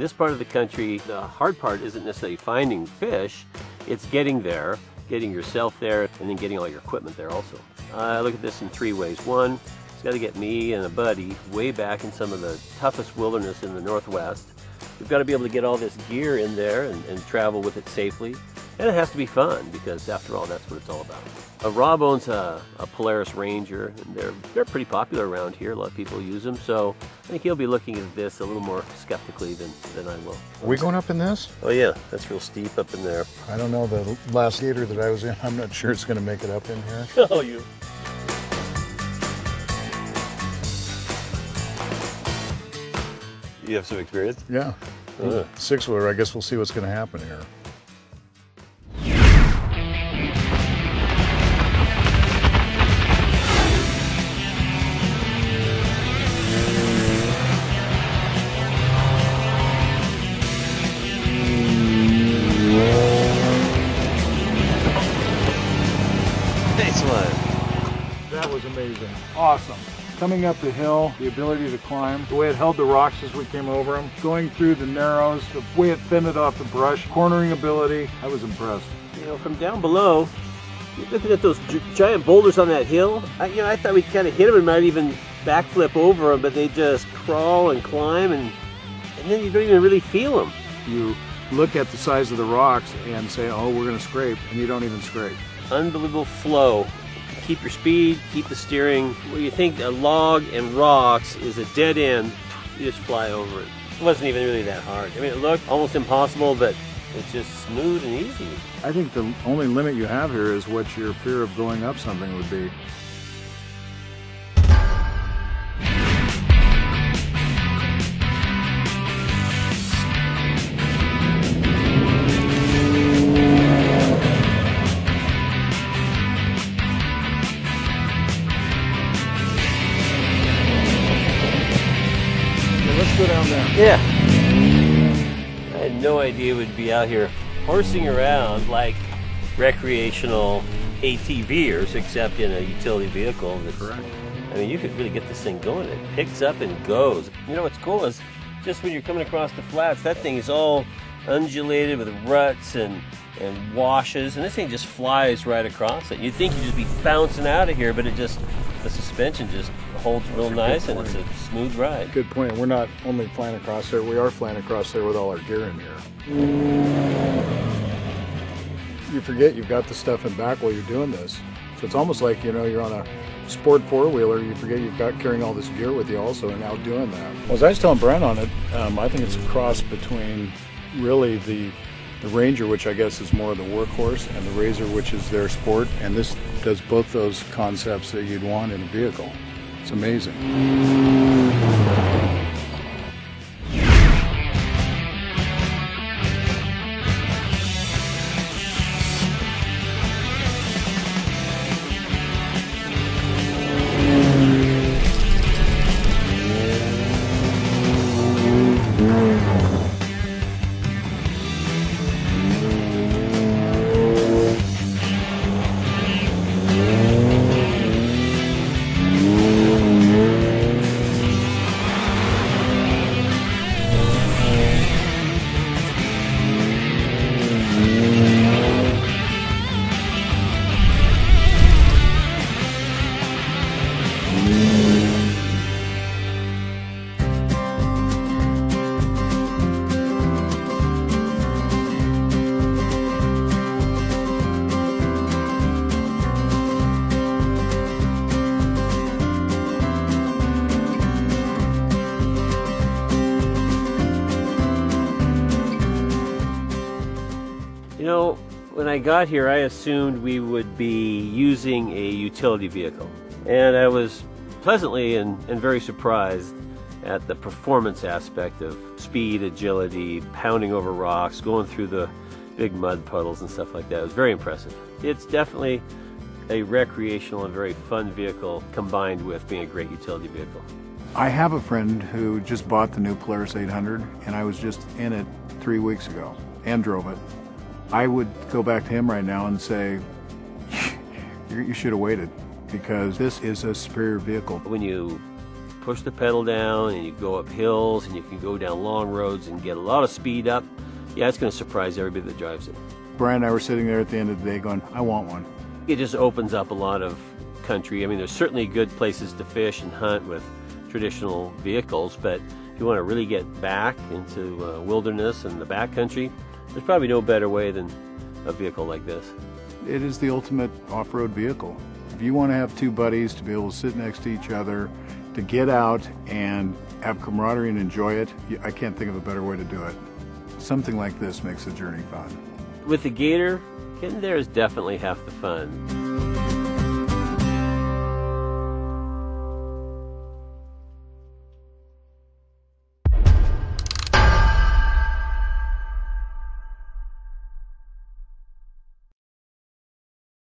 In this part of the country, the hard part isn't necessarily finding fish, it's getting there, getting yourself there, and then getting all your equipment there also. I look at this in three ways. One, it's got to get me and a buddy way back in some of the toughest wilderness in the Northwest. We've got to be able to get all this gear in there and travel with it safely. And it has to be fun, because after all, that's what it's all about. Rob owns a Polaris Ranger, and they're pretty popular around here. A lot of people use them, so I think he'll be looking at this a little more skeptically than I will. Are we going up in this? Oh yeah, that's real steep up in there. I don't know, the last Gator that I was in, I'm not sure it's going to make it up in here. Oh, you. You have some experience? Yeah. Six-wheeler, I guess we'll see what's going to happen here. That was amazing. Awesome. Coming up the hill, the ability to climb, the way it held the rocks as we came over them, going through the narrows, the way it fended off the brush, cornering ability, I was impressed. You know, from down below, you're looking at those giant boulders on that hill. I thought we'd kind of hit them and might even backflip over them, but they just crawl and climb, and then you don't even really feel them. You look at the size of the rocks and say, oh, we're going to scrape, and you don't even scrape. Unbelievable flow. Keep your speed, keep the steering. Where you think a log and rocks is a dead end, you just fly over it. It wasn't even really that hard. I mean, it looked almost impossible, but it's just smooth and easy. I think the only limit you have here is what your fear of going up something would be. Let's go down there. Yeah. I had no idea we'd be out here horsing around like recreational ATVers, except in a utility vehicle. Correct. I mean, you could really get this thing going. It picks up and goes. You know what's cool is just when you're coming across the flats, that thing is all undulated with ruts and washes, and this thing just flies right across it. You'd think you'd just be bouncing out of here, but the suspension just holds real nice, and it's a smooth ride. Good point. We're not only flying across there, we are flying across there with all our gear in here. You forget you've got the stuff in back while you're doing this. So it's almost like, you know, you're on a sport four-wheeler, you forget you've got carrying all this gear with you also and out doing that. Well, as I was telling Brent on it, I think it's a cross between really the Ranger, which I guess is more of the workhorse, and the Razor, which is their sport, and this does both those concepts that you'd want in a vehicle. It's amazing. You know, when I got here, I assumed we would be using a utility vehicle. And I was pleasantly and very surprised at the performance aspect of speed, agility, pounding over rocks, going through the big mud puddles and stuff like that. It was very impressive. It's definitely a recreational and very fun vehicle combined with being a great utility vehicle. I have a friend who just bought the new Polaris 800, and I was just in it 3 weeks ago and drove it. I would go back to him right now and say, you should have waited, because this is a superior vehicle. When you push the pedal down and you go up hills and you can go down long roads and get a lot of speed up. Yeah, it's going to surprise everybody that drives it. Brian and I were sitting there at the end of the day going, I want one. It just opens up a lot of country. I mean, there's certainly good places to fish and hunt with traditional vehicles, but if you want to really get back into wilderness and the backcountry, there's probably no better way than a vehicle like this. It is the ultimate off-road vehicle. If you want to have two buddies to be able to sit next to each other, to get out and have camaraderie and enjoy it, I can't think of a better way to do it. Something like this makes the journey fun. With the Gator, getting there is definitely half the fun.